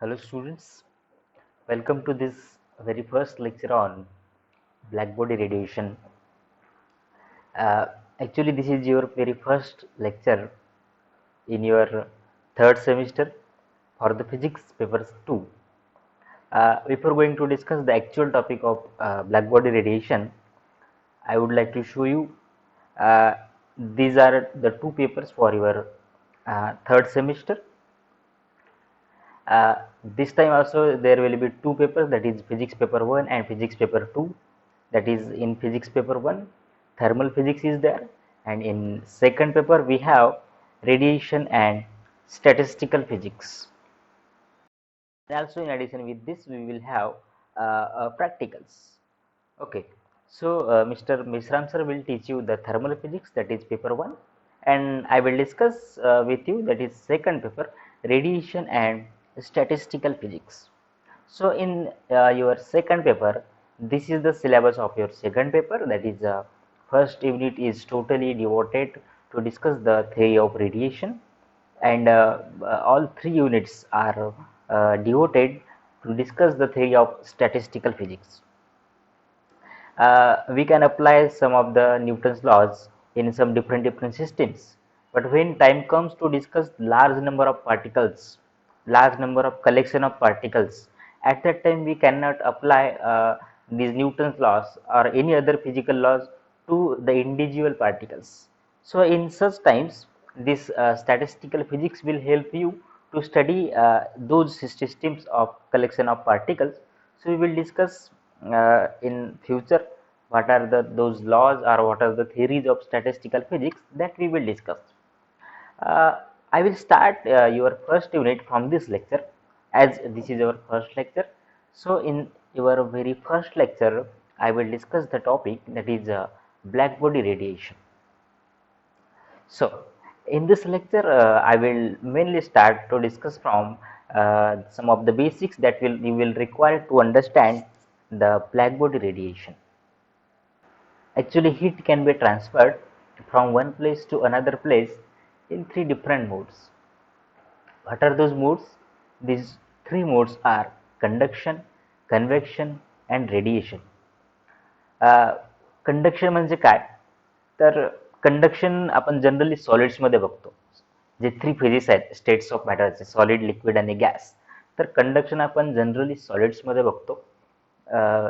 Hello students, welcome to this very first lecture on black body radiation. Uh, Actually, this is your very first lecture in your third semester for the physics papers 2. Before going to discuss the actual topic of black body radiation, I would like to show you uh, these are the two papers for your third semester. Uh, this time also there will be two papers, that is physics paper 1 and physics paper 2. That is, in physics paper 1 thermal physics is there, and in second paper we have radiation and statistical physics. And also in addition with this we will have practicals. Okay, so Mr. Mishram sir will teach you the thermal physics, that is paper 1, and I will discuss with you, that is second paper, radiation and statistical physics. So in your second paper, this is the syllabus of your second paper, that is first unit is totally devoted to discuss the theory of radiation, and all three units are devoted to discuss the theory of statistical physics. We can apply some of the Newton's laws in some different systems. But when time comes to discuss large number of particles, large number of collection of particles, at that time we cannot apply these Newton's laws or any other physical laws to the individual particles. So in such times, this statistical physics will help you to study those systems of collection of particles. So we will discuss in future what are those laws or what are the theories of statistical physics that we will discuss. Uh, I will start your first unit from this lecture, as this is our first lecture. So in your very first lecture, I will discuss the topic, that is black body radiation. So in this lecture, I will mainly start to discuss from some of the basics that you will require to understand the black body radiation. Actually, heat can be transferred from one place to another place in three different modes. What are those modes? These three modes are conduction, convection and radiation. Conduction म्हणजे काय, तर conduction आपण generally सॉलिड्समध्ये बघतो, जे three phases आहेत states of मॅटरचे, solid, liquid आणि gas. तर conduction आपण जनरली सॉलिड्समध्ये बघतो.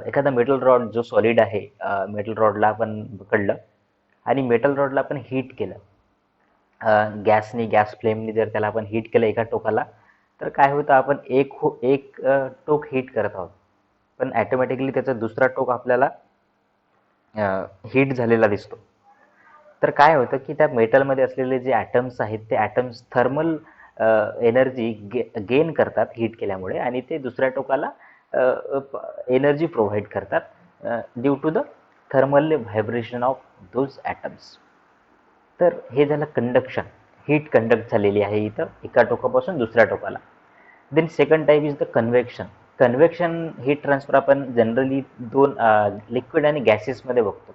एखादा मेटल रॉड जो सॉलिड आहे, मेटल रॉडला आपण पकडलं आणि मेटल रॉडला आपण हीट केलं, गॅसनी, गॅस फ्लेमनी जर त्याला आपण हीट केलं एका टोकाला, तर काय होतं, आपण एक टोक हीट करत आहोत, पण ॲटोमॅटिकली त्याचा दुसरा टोक आपल्याला हीट झालेला दिसतो. तर काय होतं की त्या मेटलमध्ये असलेले जे ॲटम्स आहेत ते ॲटम्स थर्मल एनर्जी गेन करतात हीट केल्यामुळे, आणि ते दुसऱ्या टोकाला एनर्जी प्रोव्हाइड करतात due to the thermal vibration of those atoms. तर हे झालं कंडक्शन, हीट कंडक्ट झालेली आहे इथं एका टोकापासून दुसऱ्या टोकाला. Then second type is the convection. Convection heat transfer आपण जनरली दोन लिक्विड आणि गॅसेसमध्ये बघतो.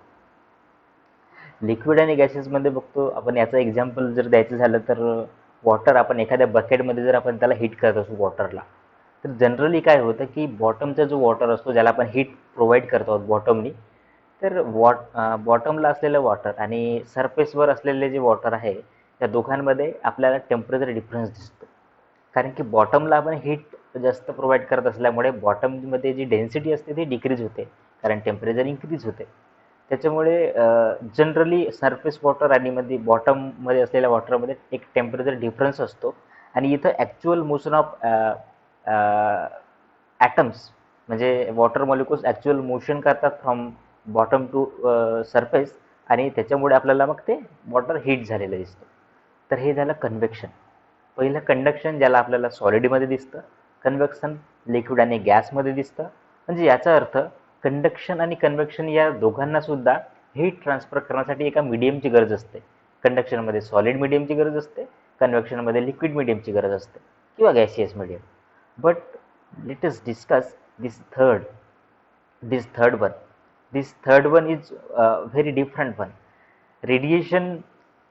लिक्विड आणि गॅसेसमध्ये बघतो आपण. याचं एक्झाम्पल जर द्यायचं झालं तर वॉटर, आपण एखाद्या बकेटमध्ये जर आपण त्याला हीट करत असू वॉटरला, तर जनरली काय होतं की बॉटमचा जो वॉटर असतो, ज्याला आपण हीट प्रोव्हाइड करतो आहोत बॉटमनी, तर बॉटमला असलेलं वॉटर आणि सरफेसवर असलेले जे वॉटर आहे, त्या दोघांमध्ये आपल्याला टेम्परेचर डिफरन्स दिसतो. कारण की बॉटमला आपण हीट जास्त प्रोव्हाइड करत असल्यामुळे बॉटममध्ये जी डेन्सिटी असते ती डिक्रीज होते, कारण टेम्परेचर इन्क्रीज होते. त्याच्यामुळे जनरली सरफेस वॉटर आणि मध्ये बॉटममध्ये असलेल्या वॉटरमध्ये एक टेम्परेचर डिफरन्स असतो. आणि इथं ॲक्च्युअल मोशन ऑफ ॲटम्स, म्हणजे वॉटर मॉलिक्युल्स ॲक्च्युअल मोशन करतात फ्रॉम बॉटम टू सरफेस, आणि त्याच्यामुळे आपल्याला मग ते वॉटर हीट झालेलं दिसतं. तर हे झालं कन्व्हेक्शन. पहिलं कंडक्शन, ज्याला आपल्याला सॉलिडमध्ये दिसतं. कन्व्हेक्शन लिक्विड आणि गॅसमध्ये दिसतं. म्हणजे याचा अर्थ कंडक्शन आणि कन्व्हेक्शन या दोघांना सुद्धा हीट ट्रान्सफर करण्यासाठी एका मीडियमची गरज असते. कंडक्शनमध्ये सॉलिड मीडियमची गरज असते, कन्व्हेक्शनमध्ये लिक्विड मीडियमची गरज असते, किंवा gaseous medium. But let us discuss this third one is very different one. Radiation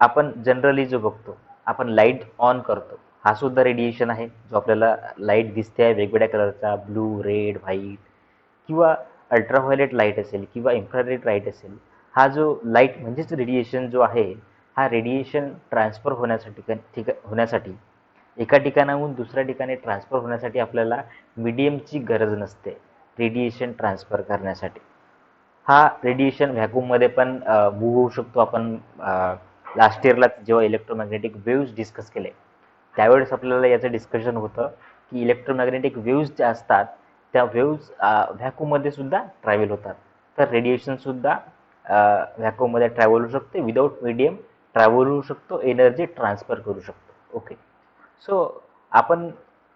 आपण जनरली जो बघतो, आपण लाईट ऑन करतो, हा सुद्धा रेडिएशन आहे, जो आपल्याला लाईट दिसते आहे वेगवेगळ्या कलरचा, ब्लू, रेड, व्हाईट, किंवा अल्ट्राव्हायोलेट लाईट असेल किंवा इन्फ्रारेड लाईट असेल. हा जो लाईट म्हणजेच रेडिएशन जो आहे, हा रेडिएशन ट्रान्सफर होण्यासाठी एका ठिकाणाहून दुसऱ्या ठिकाणी ट्रान्सफर होण्यासाठी आपल्याला मीडियमची गरज नसते रेडिएशन ट्रान्सफर करण्यासाठी. हा रेडिएशन व्हॅक्यूममध्ये पण मूव्ह होऊ शकतो. आपण लास्ट इयरला जेव्हा इलेक्ट्रोमॅग्नेटिक वेव्ज डिस्कस केले त्यावेळेस आपल्याला याचं डिस्कशन होतं की इलेक्ट्रोमॅग्नेटिक वेव्ज ज्या असतात त्या वेव्ज व्हॅक्यूममध्ये सुद्धा ट्रॅव्हल होतात. तर रेडिएशनसुद्धा व्हॅक्यूममध्ये ट्रॅव्हल होऊ शकते, विदाऊट मीडियम ट्रॅव्हल होऊ शकतो, एनर्जी ट्रान्सफर करू शकतो. ओके, सो आपण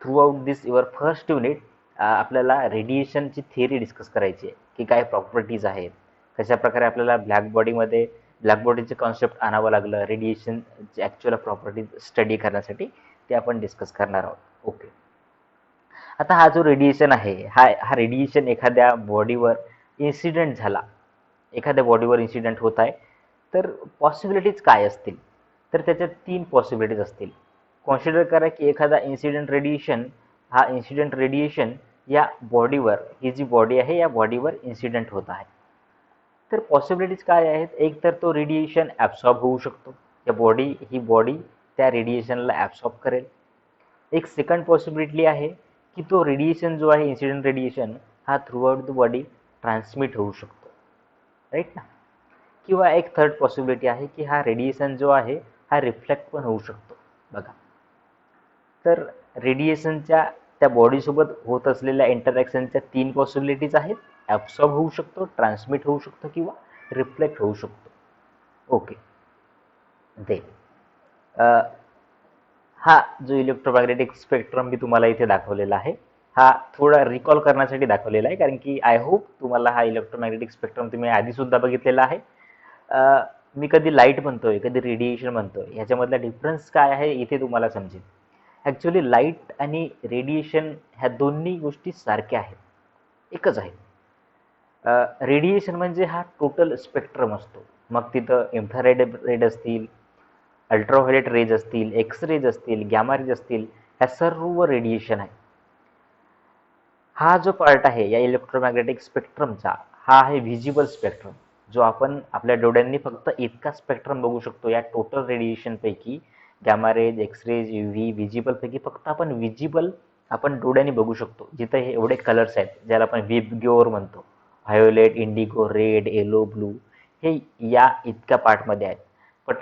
through out this your first unit आपल्याला रेडिएशनची थिअरी डिस्कस करायची आहे की काय प्रॉपर्टीज आहेत, कशा प्रकारे आपल्याला ब्लॅक बॉडीचे कॉन्सेप्ट आणावं लागलं रेडिएशनची ॲक्च्युअल प्रॉपर्टीज स्टडी करण्यासाठी, ते आपण डिस्कस करणार आहोत. ओके, आता हा जो रेडिएशन आहे हा रेडिएशन एखाद्या बॉडीवर इन्सिडेंट होत आहे, तर पॉसिबिलिटीज काय असतील, तर त्याच्यात 3 पॉसिबिलिटीज असतील. कन्सिडर करा की एखादा इन्सिडेंट रेडिएशन या बॉडीवर, ही जी बॉडी आहे या बॉडीवर इन्सिडेंट होत आहे. तर पॉसिबिलिटीज काय आहेत? एक तर तो रेडिएशन ॲब्सॉर्ब होऊ शकतो, ही बॉडी त्या रेडिएशनला ॲब्सॉर्ब करेल. एक सेकंड पॉसिबिलिटी आहे की तो रेडिएशन जो आहे, इन्सिडेंट रेडिएशन, हा through out the body transmit होऊ शकतो, राईट ना. किंवा एक थर्ड पॉसिबिलिटी आहे की हा रेडिएशन जो आहे हा रिफ्लेक्ट पण होऊ शकतो. बघा, तर रेडिएशनच्या त्या बॉडीसोबत होत असलेल्या इंटरॅक्शनच्या 3 पॉसिबिलिटीज आहेत. ॲब्सॉर्ब होऊ शकतो, ट्रान्समिट होऊ शकतो किंवा रिफ्लेक्ट होऊ शकतो. ओके, हा जो इलेक्ट्रोमॅग्नेटिक स्पेक्ट्रम मी तुम्हाला इथे दाखवलेला आहे, हा थोडा रिकॉल करण्यासाठी दाखवलेला आहे, कारण की आय होप तुम्हाला हा इलेक्ट्रोमॅग्नेटिक स्पेक्ट्रम तुम्ही आधीसुद्धा बघितलेला आहे. मी कधी लाईट म्हणतोय, कधी रेडिएशन म्हणतोय, ह्याच्यामधला डिफरन्स काय आहे इथे तुम्हाला समजेल. ॲक्च्युली लाईट आणि रेडिएशन ह्या दोन्ही गोष्टी सारख्या आहेत, एकच आहे. रेडिएशन म्हणजे हा टोटल स्पेक्ट्रम असतो. मग तिथं रेड असतील, अल्ट्राव्हायोलेट रेज असतील, एक्स रेज असतील, गॅमा रेज असतील, ह्या सर्व रेडिएशन आहे. हा जो पार्ट आहे या इलेक्ट्रोमॅग्नेटिक स्पेक्ट्रमचा, हा आहे व्हिजिबल स्पेक्ट्रम, जो आपण आपल्या डोळ्यांनी फक्त इतका स्पेक्ट्रम बघू शकतो. या टोटल रेडिएशनपैकी gamma rays, X rays, UV, व्हिजिबलपैकी फक्त आपण डोळ्यांनी बघू शकतो. जिथं हे एवढे कलर्स आहेत, ज्याला आपण विबग्योर म्हणतो, violet, Indigo, red, yellow, blue, हे या इतक्या पार्टमध्ये आहेत. बट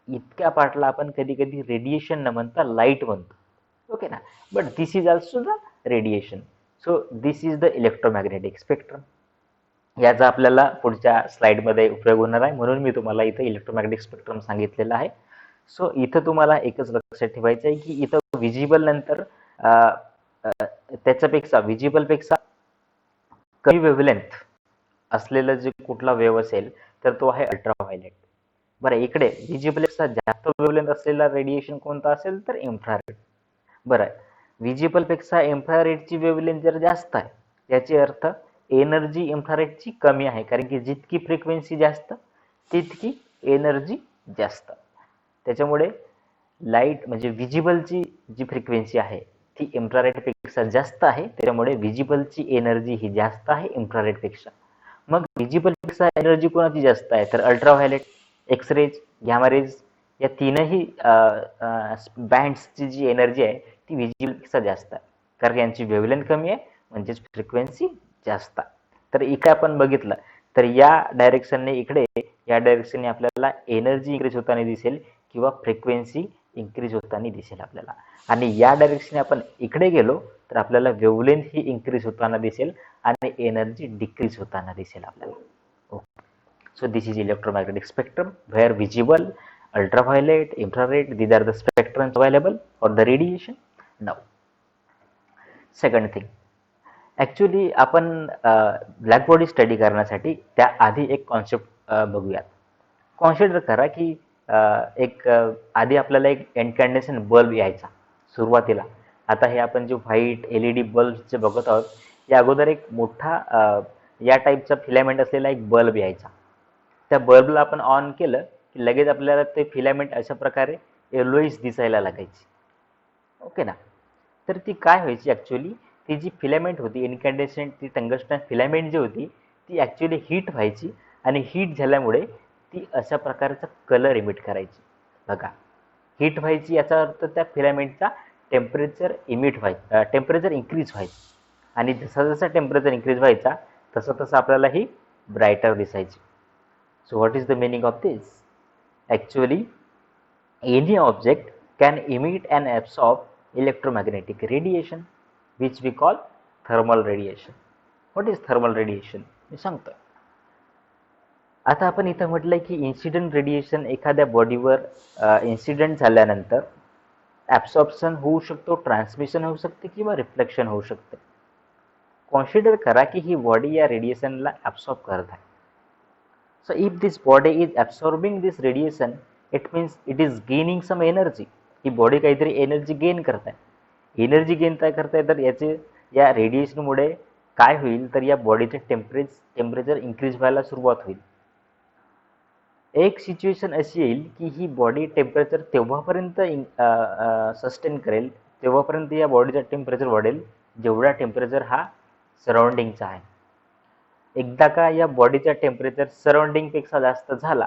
इतक्या पार्टला आपण कधी कधी रेडिएशन न म्हणता लाईट म्हणतो. ओके ना, but this is also the radiation. So this is the electromagnetic spectrum. याचा आपल्याला पुढच्या स्लाइडमध्ये उपयोग होणार आहे, म्हणून मी तुम्हाला इथं इलेक्ट्रोमॅग्नेटिक स्पेक्ट्रम सांगितलेलं आहे. सो इथं तुम्हाला एकच लक्षात ठेवायचं आहे की इथं व्हिजिबल नंतर त्याच्यापेक्षा व्हिजिबलपेक्षा कमी वेव्हलेंथ असलेलं जे कुठला वेव्ह असेल तर तो आहे अल्ट्राव्हायोलेट. बरं, इकडे व्हिजिबलपेक्षा जास्त वेव्हलेंथ असलेला रेडिएशन कोणता असेल तर इन्फ्रारेड. बरं, व्हिजिबलपेक्षा इन्फ्रारेडची वेव्हलेंथ जर जास्त आहे, याची अर्थ एनर्जी इन्फ्रारेडची कमी आहे, कारण की जितकी फ्रिक्वेन्सी जास्त तितकी एनर्जी जास्त. त्याच्यामुळे लाईट म्हणजे व्हिजिबलची जी फ्रिक्वेन्सी आहे ती इन्फ्रारेडपेक्षा जास्त आहे, त्याच्यामुळे व्हिजिबलची एनर्जी ही जास्त आहे इन्फ्रारेडपेक्षा. मग व्हिजिबलपेक्षा एनर्जी कोणाची जास्त आहे तर ultraviolet, X rays, gamma rays या तीनही बँड्सची जी एनर्जी आहे ती व्हिजिबलपेक्षा जास्त आहे, कारण यांची वेव्हलेंथ कमी आहे म्हणजेच फ्रिक्वेन्सी जास्त आहे. तर इकडे आपण बघितलं तर या डायरेक्शनने आपल्याला एनर्जी इन्क्रीज होताना दिसेल किंवा फ्रिक्वेन्सी इन्क्रीज होताना दिसेल आपल्याला. आणि या डायरेक्शनने आपण इकडे गेलो तर आपल्याला वेव्हलेंथ ही इन्क्रीज होताना दिसेल आणि एनर्जी डिक्रीज होताना दिसेल आपल्याला. Okay, so this is electromagnetic spectrum where visible, ultraviolet, infrared, these are the spectrums available for the radiation. Now, second thing, actually आपण ब्लॅक बॉडी स्टडी करण्यासाठी त्याआधी एक कॉन्सेप्ट बघूयात. कन्सिडर करा की आधी आपल्याला एक इन्कॅन्डेशन बल्ब यायचा सुरुवातीला. आता हे आपण जे व्हाईट LED बल्ब जे बघत आहोत, या अगोदर एक मोठा या टाईपचा फिलामेंट असलेला एक बल्ब यायचा. त्या बल्बला आपण ऑन केलं की लगेच आपल्याला ते फिलामेंट अशा प्रकारे येलोइश दिसायला लागायची. ओके ना. तर ती काय व्हायची ॲक्च्युली, ती जी फिलामेंट होती इन्कॅन्डेसेंट, ती टंगस्टन फिलामेंट जी होती ती ॲक्च्युली हीट व्हायची आणि हीट झाल्यामुळे ती अशा प्रकारचा कलर इमिट करायची. बघा, हीट व्हायची याचा अर्थ त्या फिलामेंटचा टेम्परेचर इन्क्रीज व्हायचं आणि जसा जसा टेम्परेचर इन्क्रीज व्हायचा तसं तसं आपल्याला ही ब्राईटर दिसायची. So what is the meaning of this? Actually any object can emit and absorb electromagnetic radiation which we call thermal radiation. What is thermal radiation? मी सांगतो. आता आपण इथं म्हटलंय की इन्सिडेंट रेडिएशन एखाद्या बॉडीवर इन्सिडेंट झाल्यानंतर ॲब्सॉर्प्शन होऊ शकतो, ट्रान्समिशन होऊ शकते किंवा रिफ्लेक्शन होऊ शकते. कॉन्सिडर करा की ही बॉडी या रेडिएशनला ॲब्सॉर्ब करत आहे. So if this body is absorbing this radiation, it means it is gaining some energy. He body काहीतरी एनर्जी गेन करत आहे. एनर्जी गेन काय करताय तर याचे या रेडिएशनमुळे काय होईल तर या बॉडीचे टेम्परेचर इन्क्रीज व्हायला सुरुवात होईल. एक सिच्युएशन अशी येईल की ही बॉडी टेम्परेचर तेव्हापर्यंत सस्टेन करेल, तेव्हापर्यंत या बॉडीचा टेम्परेचर वाढेल जेवढा टेम्परेचर हा सराउंडिंगचा आहे. एकदा का या बॉडीचा टेम्परेचर सराउंडिंगपेक्षा जास्त झाला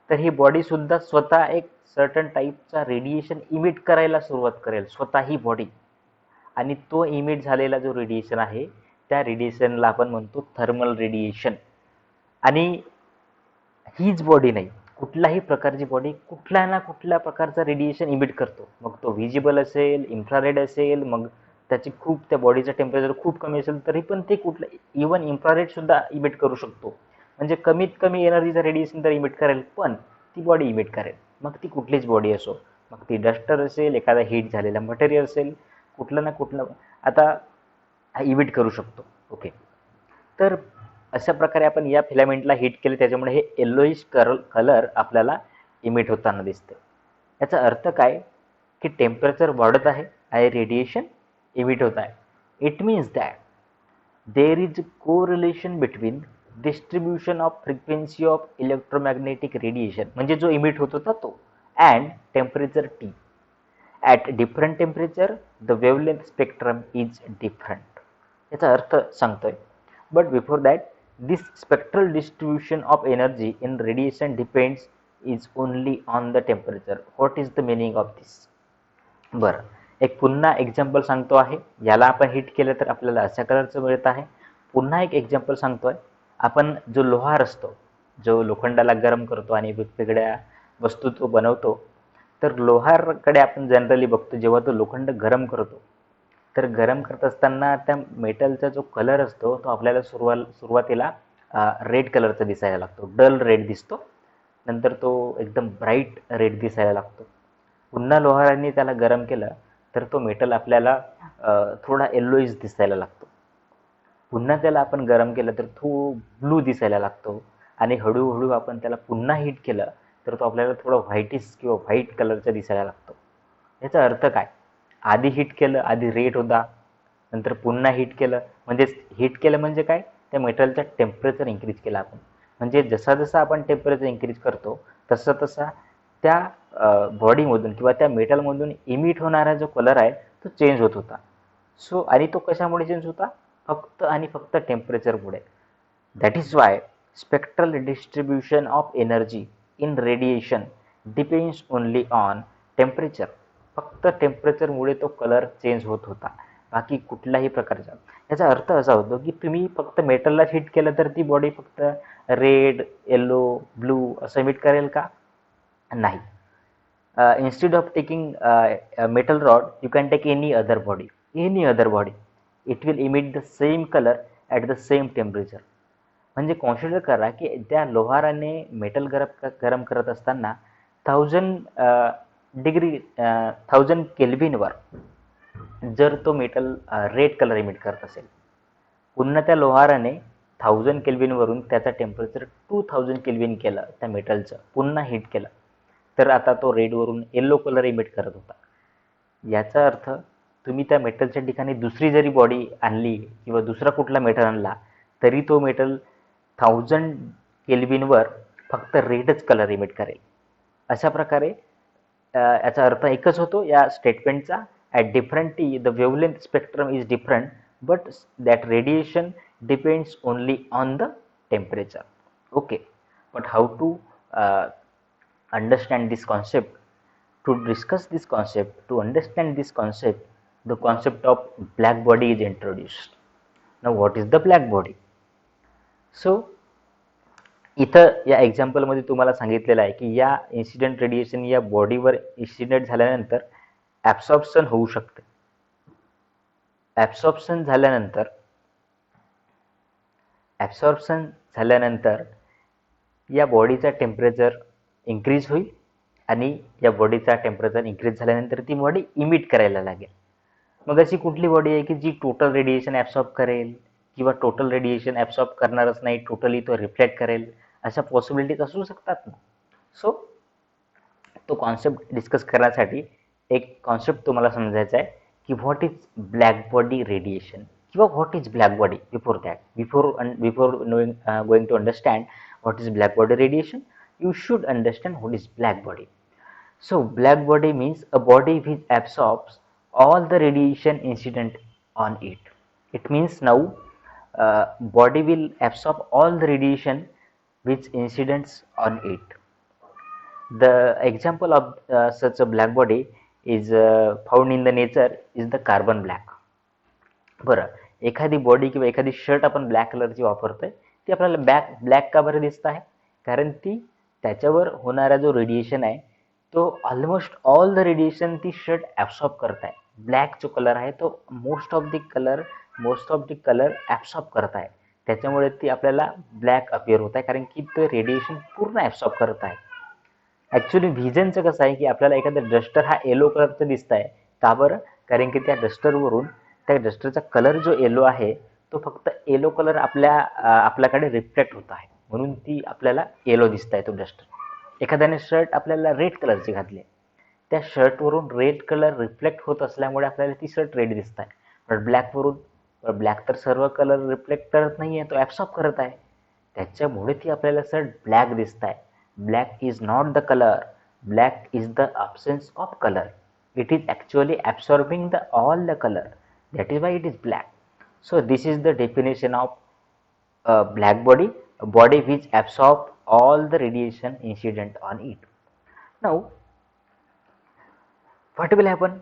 तर ही बॉडीसुद्धा स्वतः एक सर्टन टाईपचा रेडिएशन इमिट करायला सुरुवात करेल, स्वतः ही बॉडी. आणि तो इमिट झालेला जो रेडिएशन आहे त्या रेडिएशनला आपण म्हणतो थर्मल रेडिएशन. आणि हीच बॉडी नाही, कुठल्याही प्रकारची बॉडी कुठल्या ना कुठल्या प्रकारचा रेडिएशन इमिट करतो. मग तो व्हिजिबल असेल, इन्फ्रारेड असेल, मग त्याची खूप त्या बॉडीचं टेम्परेचर खूप कमी असेल तरी पण ते कुठलं इवन इन्फ्रारेड सुद्धा इमिट करू शकतो. म्हणजे कमीत कमी एनर्जीचं रेडिएशन तर इमिट करेल पण ती बॉडी इमिट करेल. मग ती कुठलीच बॉडी असो, मग ती डस्टर असेल, एखादा हीट झालेला मटेरियल असेल, कुठलं ना कुठलं आता इमिट करू शकतो. ओके, तर अशा प्रकारे आपण या फिलामेंटला हीट केले त्याच्यामुळे हे येल्लोइश कलर आपल्याला इमिट होताना दिसते. याचा अर्थ काय की टेम्परेचर वाढत आहे आणि रेडिएशन इमिट होत आहे. It means that there is correlation between distribution of frequency of electromagnetic radiation, म्हणजे जो इमिट होत होता तो, and temperature T. At different temperature the wavelength spectrum is different. याचा अर्थ सांगतोय. But before that, this spectral distribution of energy in radiation depends is only on the temperature. What is the meaning of this? बरं, एक पुन्हा example सांगतो आहे. याला आपण हिट केलं तर आपल्याला अशा कलरचं मिळत आहे. पुन्हा एक एक्झाम्पल सांगतोय. आपण जो लोहार असतो, जो लोखंडाला गरम करतो आणि वेगवेगळ्या वस्तू तो बनवतो, तर लोहारकडे आपण जनरली बघतो जेव्हा तो लोखंड गरम करतो तर गरम करत असताना त्या मेटलचा जो कलर असतो तो आपल्याला सुरुवातीला रेड कलरचा दिसायला लागतो, डल रेड दिसतो, नंतर तो एकदम ब्राईट रेड दिसायला लागतो. पुन्हा लोहारांनी त्याला गरम केलं तर तो मेटल आपल्याला थोडा येल्लोइश दिसायला लागतो. पुन्हा त्याला आपण गरम केलं तर तो ब्लू दिसायला लागतो आणि हळूहळू आपण त्याला पुन्हा हीट केलं तर तो आपल्याला थोडा व्हाईटिश किंवा व्हाईट कलरचा दिसायला लागतो. याचा अर्थ काय? आधी हीट केलं, आधी रेड होता, नंतर पुन्हा हीट केलं, म्हणजेच हीट केलं म्हणजे काय, त्या मेटलचा टेम्परेचर इन्क्रीज केला आपण. म्हणजे जसा जसा आपण टेम्परेचर इन्क्रीज करतो तसा तसा त्या बॉडीमधून किंवा त्या मेटलमधून इमिट होणारा जो कलर आहे तो चेंज होत होता. सो आणि तो कशामुळे चेंज होता? फक्त आणि फक्त टेम्परेचरमुळे. That is why spectral distribution of energy in radiation depends only on temperature. फक्त टेम्परेचरमुळे तो कलर चेंज होत होता, बाकी कुठल्याही प्रकारचा. याचा अर्थ असा होतो की तुम्ही फक्त मेटलला हीट केलं तर ती बॉडी फक्त रेड, येलो, ब्लू असं इमिट करेल का? नाही. Instead of taking metal rod you can take any other body. It will emit the same colour at the same temperature. म्हणजे कॉन्सिडर करा की त्या लोहाराने मेटल गरम करत असताना 1000 केल्विनवर जर तो मेटल रेड कलर इमिट करत असेल, पुन्हा त्या लोहाराने 1000 केल्विनवरून त्याचा टेम्परेचर 2000 केल्विन केलं त्या मेटलचं, पुन्हा हीट केलं तर आता तो रेडवरून येल्लो कलर इमिट करत होता. याचा अर्थ तुम्ही त्या मेटलच्या ठिकाणी दुसरी जरी बॉडी आणली किंवा दुसरा कुठला मेटल आणला तरी तो मेटल 1000 केल्विनवर फक्त रेडच कलर इमिट करेल. अशा प्रकारे याचा अर्थ एकच होतो या स्टेटमेंटचा at different T, the wavelength spectrum is different, but that radiation depends only on the temperature. Okay, but how to understand this concept? To discuss this concept, to understand this concept, the concept of black body is introduced. Now, what is the black body? So, इथं या एक्झाम्पलमध्ये तुम्हाला सांगितलेलं आहे की या incident radiation या बॉडीवर incident झाल्यानंतर absorption होऊ शकते. ॲब्सॉर्प्शन झाल्यानंतर या बॉडीचा टेम्परेचर इन्क्रीज होईल आणि या बॉडीचा टेम्परेचर इन्क्रीज झाल्यानंतर ती बॉडी इमिट करायला लागेल. मग अशी कुठली बॉडी आहे की जी टोटल रेडिएशन ॲब्सॉर्ब करेल किंवा टोटल रेडिएशन ॲब्सॉर्ब करणारच नाही, टोटली तो रिफ्लेक्ट करेल, अशा पॉसिबिलिटीज असू शकतात ना. सो तो कॉन्सेप्ट डिस्कस करण्यासाठी एक कॉन्सेप्ट तुम्हाला समजायचा आहे की what is black body radiation किंवा what is black body. Before going to understand what is black body radiation, you should understand what is black body. So black body means a body which absorbs all the radiation incident on it. It means now body will absorb all the radiation which incidents on it. The example of such a black body is found in the nature is the carbon black. बरं, एखादी body किंवा एखादी shirt आपण black कलरची वापरतोय ती आपल्याला black का बरं दिसत आहे? कारण ती त्याच्यावर होणारा जो रेडिएशन आहे तो ऑलमोस्ट ऑल द रेडिएशन ती शर्ट ॲब्सॉर्ब करत आहे. ब्लॅक जो कलर आहे तो most of the colour absorb करत आहे, त्याच्यामुळे ती आपल्याला ब्लॅक अपिअर होत आहे कारण की ते रेडिएशन पूर्ण ॲब्सॉर्ब करत आहे. ॲक्च्युली व्हिजनचं कसं आहे की आपल्याला एखादा डस्टर हा येलो कलरचं दिसत आहे. का बरं? कारण की त्या डस्टरचा कलर जो येलो आहे तो फक्त येलो कलर आपल्याकडे रिफ्लेक्ट होत आहे, म्हणून ती आपल्याला येलो दिसत आहे तो डस्टर. एखाद्याने शर्ट आपल्याला रेड कलरची घातली, त्या शर्टवरून रेड कलर रिफ्लेक्ट होत असल्यामुळे आपल्याला ती शर्ट रेड दिसत आहे. पण ब्लॅक तर सर्व कलर रिफ्लेक्ट करत नाही आहे, तो ॲब्सॉर्ब करत आहे, त्याच्यामुळे ती आपल्याला शर्ट ब्लॅक दिसत आहे. Black is not the colour, black is the absence of color. It is actually absorbing all the color. That is why it is black. So this is the definition of a black body, a body which absorbs all the radiation incident on it. Now, what will happen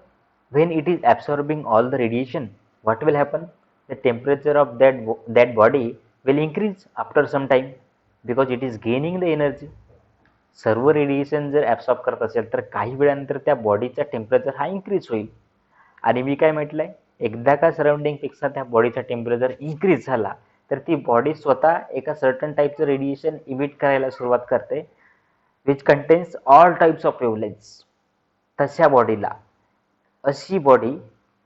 when it is absorbing all the radiation? What will happen? The temperature of that body will increase after some time because it is gaining the energy. सर्व radiation जर absorb करत असेल तर काही वेळानंतर त्या बॉडीचा temperature हा इन्क्रीज होईल. आणि मी काय म्हटलं आहे, एकदा का सराउंडिंगपेक्षा त्या बॉडीचा टेम्परेचर इन्क्रीज झाला तर ती बॉडी स्वतः एका सर्टन टाईपचं रेडिएशन इमिट करायला सुरुवात करते which contains all types of wavelengths. तशा बॉडीला, अशी बॉडी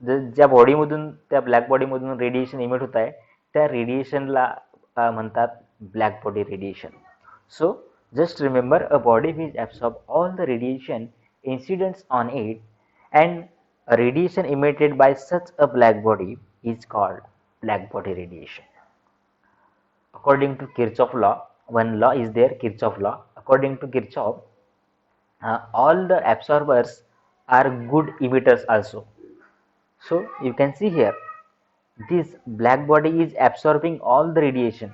ज्या बॉडीमधून, त्या ब्लॅक बॉडीमधून रेडिएशन इमिट होत आहे त्या रेडिएशनला म्हणतात black body radiation. So just remember, a body which absorbs all the radiation incidents on it, and a radiation emitted by such a black body is called black body radiation. According to Kirchhoff law, one law is there, Kirchhoff law. According to Kirchhoff, all the absorbers are good emitters also. So you can see here, this black body is absorbing all the radiation,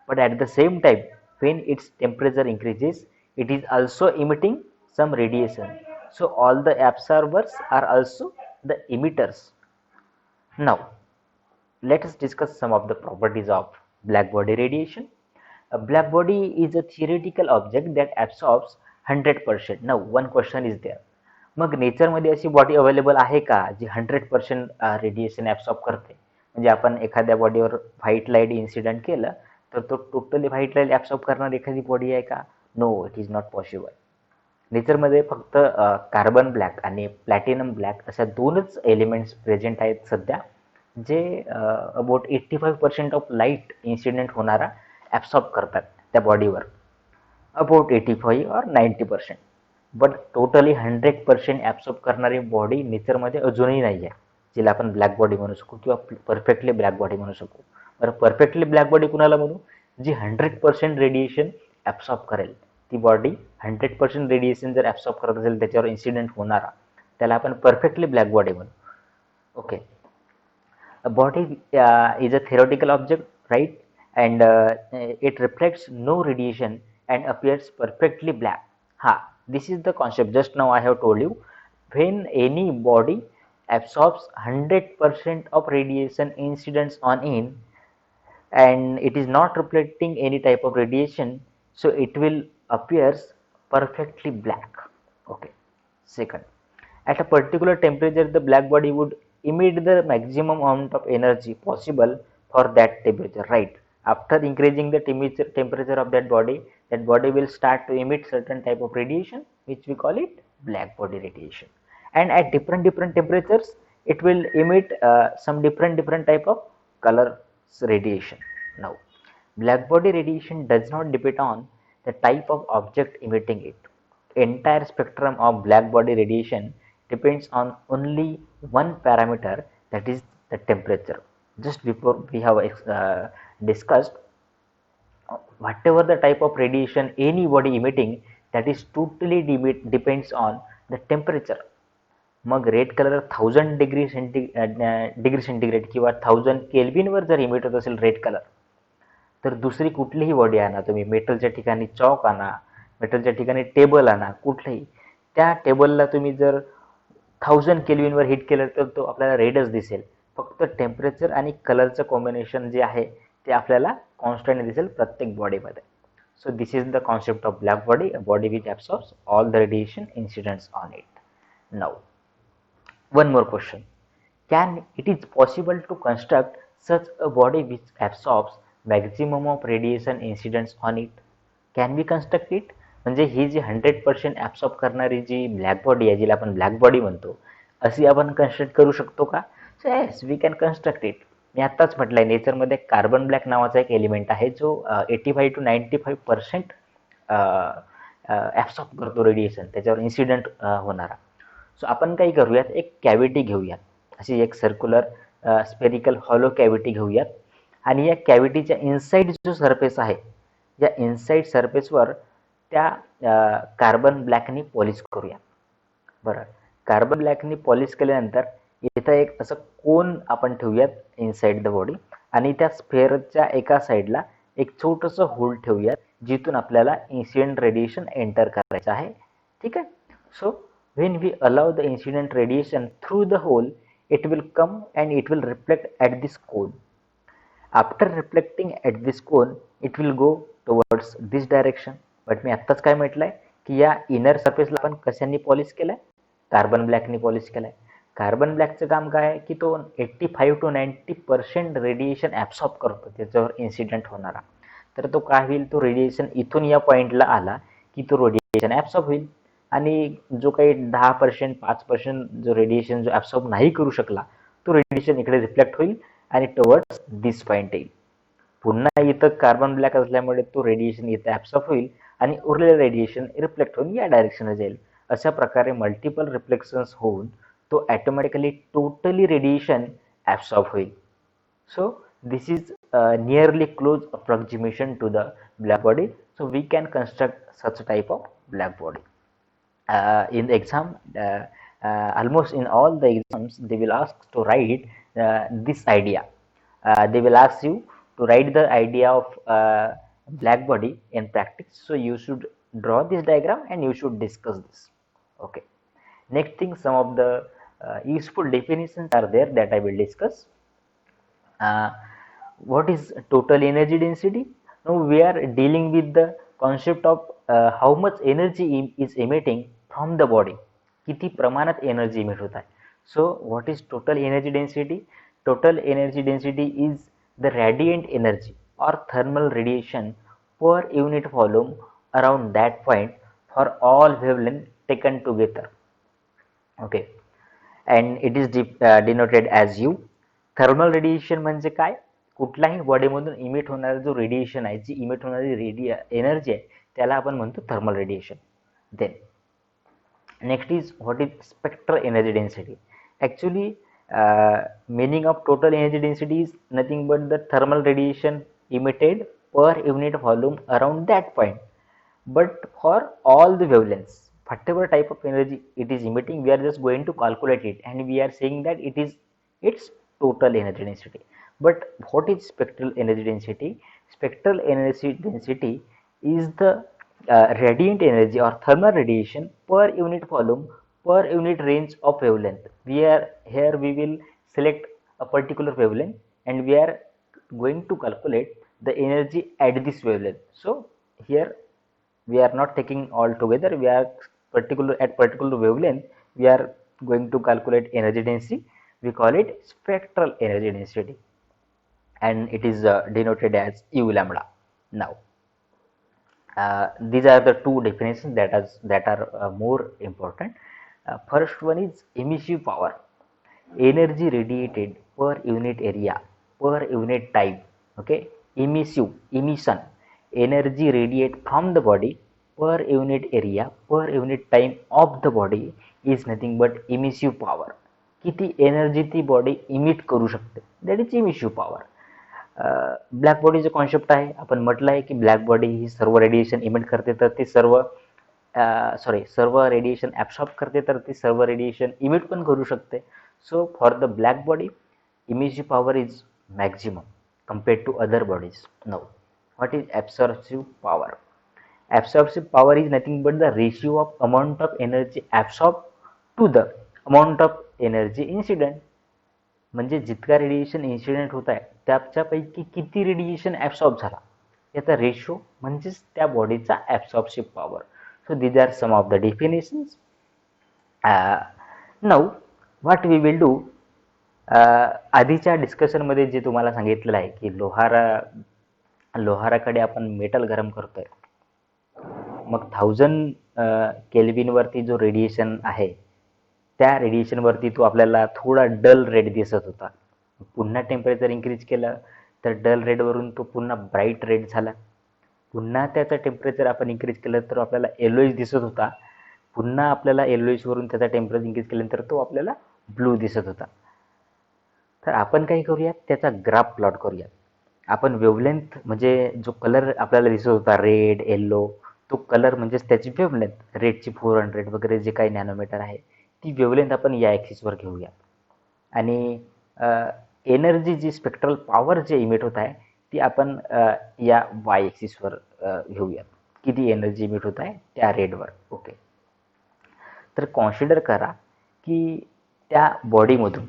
but at the same time when its temperature increases, it is also emitting some radiation. So all the absorbers are also the emitters. Now let us discuss some of the properties of black body radiation. A black body is a theoretical object that absorbs 100%. Now one question is there, मग नेचरमध्ये अशी body available आहे का जी 100% radiation absorb करते? म्हणजे आपण एखाद्या बॉडीवर white light incident केलं तर तो टोटली व्हाईट लाईट ॲब्सॉर्ब करणारी एखादी बॉडी आहे का? No, it is not possible. नेचरमध्ये फक्त कार्बन ब्लॅक आणि प्लॅटिनम ब्लॅक अशा दोनच एलिमेंट्स प्रेझेंट आहेत सध्या, जे अबाउट 85% ऑफ लाईट इन्सिडेंट होणारा ॲब्सॉर्ब करतात त्या बॉडीवर, about 85 or 90%. But totally 100% absorb करणारी बॉडी नेचरमध्ये अजूनही नाही आहे, जिला आपण ब्लॅक बॉडी म्हणू शकू किंवा परफेक्टली ब्लॅक बॉडी म्हणू शकू. बरं, परफेक्टली ब्लॅक बॉडी कुणाला म्हणू? जी 100% रेडिएशन ॲब्सॉर्ब करेल. ती बॉडी 100% रेडिएशन जर ॲब्सॉर्ब करत असेल त्याच्यावर इन्सिडेंट होणारा, त्याला आपण परफेक्टली ब्लॅक बॉडी म्हणू. Okay, a body is a theoretical object, right? And it reflects no radiation and appears perfectly black. Ha, this is the concept. Just now I have told you, when any body absorbs 100% of radiation incidence on it, and it is not reflecting any type of radiation, so it will appears perfectly black. Okay. Second, at a particular temperature the black body would emit the maximum amount of energy possible for that temperature, right? After increasing the temperature of that body will start to emit certain type of radiation, which we call it black body radiation. And at different temperatures it will emit some different type of color radiation. Now, black body radiation does not depend on the type of object emitting it. Entire spectrum of black body radiation depends on only one parameter, that is the temperature. Just before we have discussed, whatever the type of radiation any body emitting, that is totally depends on the temperature. मग red colour 1000 degree centigrade किंवा 1000 केल्विनवर जर emit होत असेल red colour, तर दुसरी कुठलीही body आणा तुम्ही, मेटलच्या ठिकाणी चॉक आणा, मेटलच्या ठिकाणी टेबल आणा, कुठलंही त्या टेबलला तुम्ही जर 1000 केल्विनवर हिट केलं तर तो आपल्याला रेडच दिसेल. फक्त टेम्परेचर आणि कलरचं कॉम्बिनेशन जे आहे ते आपल्याला कॉन्स्टंट दिसेल प्रत्येक बॉडीमध्ये. So this is the concept of black body, a body which absorbs all the radiation incidents on it. Now one more question: can it is possible to construct such a body which absorbs maximum of radiation incidence on it? Can we construct it? म्हणजे ही जी 100% absorb करणारी जी black body आहे, जिला आपण black body म्हणतो, अशी आपण construct करू शकतो का? So yes, we can construct it. मी आत्ताच म्हटलं आहे, नेचरमध्ये कार्बन ब्लॅक नावाचा एक एलिमेंट आहे जो 85 to 95% ॲब्सॉर्ब करतो रेडिएशन, त्याच्यावर इन्सिडेंट होणारा. सो आपण काही करूयात, एक कॅव्हिटी घेऊयात, अशी एक सर्क्युलर स्पेरिकल हॉलो कॅव्हिटी घेऊयात, आणि या कॅव्हिटीच्या इनसाइड जो सरफेस आहे, या इनसाइड सरफेसवर त्या कार्बन ब्लॅकनी पॉलिश करूया. बरं, कार्बन ब्लॅकनी पॉलिश केल्यानंतर इथं एक असं कोन आपण ठेवूयात इनसाइड द बॉडी, आणि त्या स्फेअरच्या एका साईडला एक छोटंसं होल ठेवूयात, जिथून आपल्याला इन्सिडेंट रेडिएशन एंटर करायचं आहे. ठीक आहे. So when we allow the incident radiation through the hole, it will come and it will reflect at this cone. After reflecting at this cone, it will go towards this direction. But मी आत्ताच काय म्हटलंय की या inner सरफेसला आपण कशाने polish केलाय? Carbon ब्लॅकनी polish केलाय. Carbon ब्लॅकचं काम काय आहे की तो 85 to 90% रेडिएशन ॲब्सॉर्ब करतो त्याच्यावर इन्सिडेंट होणारा. तर तो काय होईल, तो रेडिएशन इथून या पॉईंटला आला की तो रेडिएशन ॲब्सॉर्ब होईल, आणि जो काही 10% 5% जो रेडिएशन जो ॲब्सॉर्ब नाही करू शकला, तो रेडिएशन इकडे रिफ्लेक्ट होईल आणि टुवर्ड्स दिस पॉईंट येईल. पुन्हा इथं कार्बन ब्लॅक असल्यामुळे तो रेडिएशन इथं ॲब्सॉर्ब होईल आणि उरलेलं रेडिएशन रिफ्लेक्ट होऊन या डायरेक्शनला जाईल. अशा प्रकारे मल्टिपल रिफ्लेक्शन्स होऊन तो ॲटोमॅटिकली टोटली रेडिएशन ॲब्सॉर्ब होईल. So this is nearly close approximation to the black body. So we can construct such type of black body. In the exam, almost in all the exams they will ask to write this idea. They will ask you to write the idea of black body in practice, so you should draw this diagram and you should discuss this. Okay, next thing, some of the useful definitions are there that I will discuss. What is total energy density? Now we are dealing with the concept of how much energy is emitting from the body, किती प्रमाणात energy emit होत आहे. So what is total energy density? Total energy density is the radiant energy or thermal radiation per unit volume around that point for all wavelength taken together. Okay, and it is denoted as U. Thermal radiation म्हणजे काय? कुठल्याही बॉडीमधून emit होणारा जो radiation आहे, जी emit होणारी energy आहे, त्याला आपण म्हणतो thermal radiation. Then next is what is spectral energy density. Actually meaning of total energy density is nothing but the thermal radiation emitted per unit volume around that point, but for all the wavelengths, whatever type of energy it is emitting, we are just going to calculate it and we are saying that it is its total energy density. But what is spectral energy density? Spectral energy density is the radiant energy or thermal radiation per unit volume per unit range of wavelength. We will select a particular wavelength and we are going to calculate the energy at this wavelength. So here we are not taking all together, we are particular wavelength we are going to calculate energy density. We call it spectral energy density and it is denoted as u lambda. Now these are the two definitions that are more important. First one is emissive power, energy radiated per unit area per unit time. Okay, emission, energy radiate from the body per unit area per unit time of the body is nothing but emissive power. किती energy ती body emit करू शकते, that is इमिशिव्ह power. Black बॉडीचं concept आहे, आपण म्हटलं आहे की ब्लॅक बॉडी ही सर्व रेडिएशन इमिट करते, तर ती सर्व रेडिएशन ॲब्सॉर्ब करते, तर ती सर्व रेडिएशन इमिट पण करू शकते. So for the black body emissive power is maximum compared to other bodies. Now, what is absorptive power? Absorptive power is nothing but the ratio of amount of energy absorbed to the amount of energy incident. म्हणजे जितका radiation incident होत आहे त्याच्यापैकी किती radiation absorb झाला याचा ratio म्हणजेच त्या बॉडीचा absorptive power. So these are some of the definitions. Now what we will do, आधीच्या डिस्कशनमध्ये जे तुम्हाला सांगितलेलं आहे की लोहाराकडे आपण मेटल गरम करतोय, मग 1000 केल्विनवरती जो रेडिएशन आहे त्या रेडिएशनवरती तो आपल्याला थोडा डल रेड दिसत होता. पुन्हा टेम्परेचर इंक्रीज केलं तर डल रेडवरून तो पुन्हा ब्राईट रेड झाला. पुन्हा त्याचं टेम्परेचर आपण इंक्रीज केलं तर आपल्याला येलोइश दिसत होता. पुन्हा आपल्याला येलोइशवरून त्याचा टेम्परेचर इंक्रीज केल्यानंतर तो आपल्याला ब्लू दिसत होता. तर आपण काय करूयात, त्याचा ग्राफ प्लॉट करूयात. आपण वेवलेंथ म्हणजे जो कलर आपल्याला दिसत होता रेड येल्लो, तो कलर म्हणजेच त्याची वेवलेंथ, रेडची 400 वगैरे जे काही नॅनोमीटर आहे ती वेवलेंथ आपण या ॲक्सिसवर घेऊया. आणि एनर्जी जी स्पेक्ट्रल पॉवर जे इमिट होत आहे ती आपण या वाय ॲक्सिसवर घेऊयात. किती एनर्जी इमिट होत आहे त्या रेडवर. ओके, तर कॉन्सिडर करा की त्या बॉडीमधून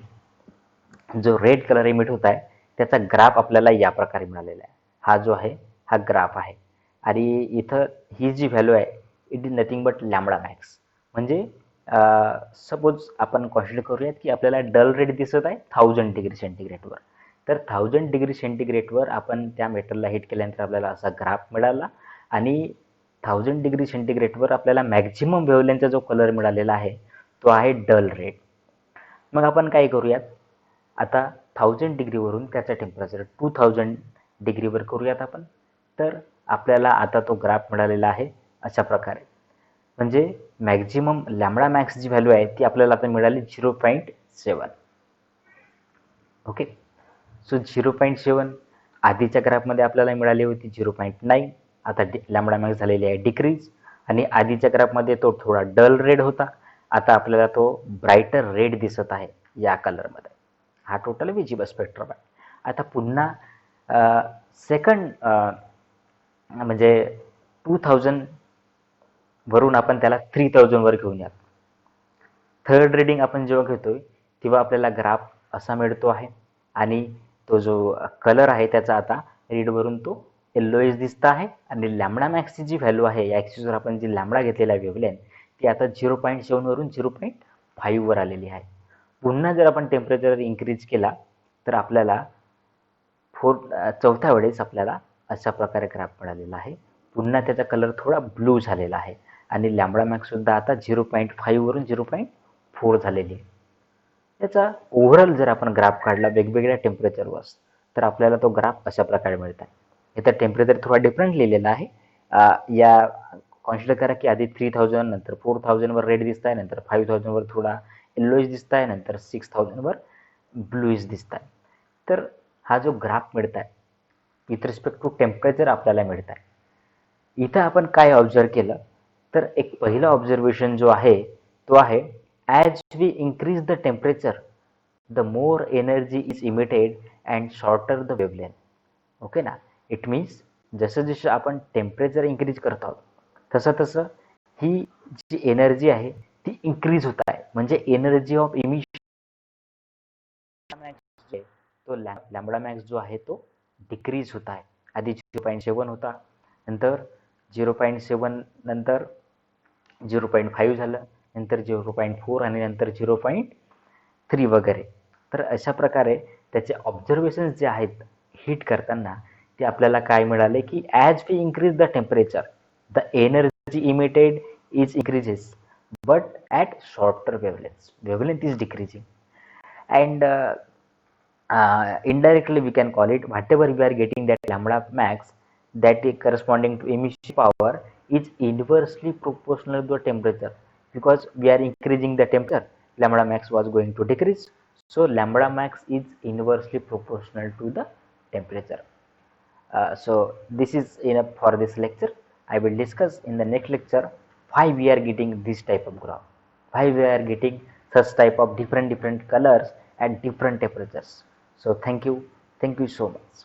जो रेड कलर इमिट होत आहे त्याचा ग्राफ आपल्याला या प्रकारे मिळालेला आहे. हा जो आहे हा ग्राफ आहे आणि इथं ही जी व्हॅल्यू आहे it is nothing but lambda max. म्हणजे सपोज आपण कॉन्सिडर करूयात की आपल्याला डल रेड दिसत आहे 1000 डिग्री सेंटीग्रेडवर. तर 1000 डिग्री सेंटीग्रेडवर आपण त्या मेटलला हिट केल्यानंतर आपल्याला असा ग्राफ मिळाला आणि 1000 डिग्री सेंटीग्रेडवर आपल्याला मॅक्झिमम वेवलेंथचा जो कलर मिळालेला आहे तो आहे डल रेड. मग आपण काय करूयात, आता 1000 डिग्रीवरून त्याचं टेम्परेचर 2000 डिग्रीवर करूयात आपण. तर आपल्याला आता तो ग्राफ मिळालेला आहे अशा प्रकारे. म्हणजे मॅक्झिमम लॅम्बडा मॅक्स जी व्हॅल्यू आहे ती आपल्याला आता मिळाली 0.7. ओके, सो 0.7 आधीच्या ग्राफमध्ये आपल्याला मिळाली होती 0.9. आता लॅम्बडा मॅक्स झालेली आहे डिक्रीज. आणि आधीच्या ग्राफमध्ये तो थोडा डल रेड होता, आता आपल्याला तो ब्राईटर रेड दिसत आहे या कलरमध्ये. हा टोटल विजिबल स्पेक्ट्रम आहे. आता पुन्हा सेकंड म्हणजे 2000 वरून आपण त्याला 3000 वर घेऊयात. थर्ड रीडिंग आपण जेव्हा घेतोय तेव्हा आपल्याला ग्राफ असा मिळतो आहे आणि तो जो कलर आहे त्याचा आता रेडवरून तो येल्लोइश दिसत आहे. आणि लॅम्बडा मॅक्सची जी व्हॅल्यू आहे या ॲक्सिसवर आपण जी लॅम्बडा घेतलेला वेवलेंथ ती आता 0.7 वरून 0.5 वर आलेली आहे. पुन्हा जर आपण टेम्परेचर इन्क्रीज केला तर आपल्याला चौथ्या वेळेस आपल्याला अशा प्रकारे ग्राफ मिळालेला आहे. पुन्हा त्याचा कलर थोडा ब्लू झालेला आहे आणि लॅम्बडा मॅक्ससुद्धा आता 0.5 वरून 0.4 झालेली आहे. त्याचा ओव्हरऑल जर आपण ग्राफ काढला वेगवेगळ्या टेम्परेचरवर तर आपल्याला तो ग्राफ अशा प्रकारे मिळत आहे. इथं टेम्परेचर थोडा डिफरंट लिहिलेला आहे. या कॉन्सिडर करा की आधी 3000 नंतर 4000 वर रेड दिसत आहे, नंतर 5000 वर थोडा येल्लोइश दिसत आहे, नंतर 6000 वर ब्लूइश दिसत आहे. तर हा जो ग्राफ मिळत आहे विथ रिस्पेक्ट टू टेम्परेचर आपल्याला मिळत आहे. इथं आपण काय ऑब्झर्व केलं तर एक पहिला ऑब्झर्वेशन जो आहे तो आहे as we increase the temperature the more energy is emitted and shorter the wavelength. Okay ना. इट मीन्स जसं जसं आपण टेम्परेचर इन्क्रीज करत आहोत तसं तसं ही जी एनर्जी आहे ती इन्क्रीज होत आहे. म्हणजे एनर्जी ऑफ इमिशन तो लॅम्बडा मॅक्स जो आहे तो डिक्रीज होत आहे. आधी 0.7 होता, नंतर 0.7 नंतर 0.5 झालं, नंतर 0.4 आणि नंतर 0.3 वगैरे. तर अशा प्रकारे त्याचे ऑब्झर्वेशन्स जे आहेत हीट करताना ते आपल्याला काय मिळाले की as we increase the temperature the energy emitted is increases but at shorter wavelengths. Wavelength is decreasing and indirectly we can call it whatever we are getting that lambda max that is corresponding to emission power is inversely proportional to the temperature. Because we are increasing the temperature, lambda max was going to decrease, so lambda max is inversely proportional to the temperature. So this is enough for this lecture. I will discuss in the next lecture why we are getting this type of graph, why we are getting such type of different colors at different temperatures. So thank you so much.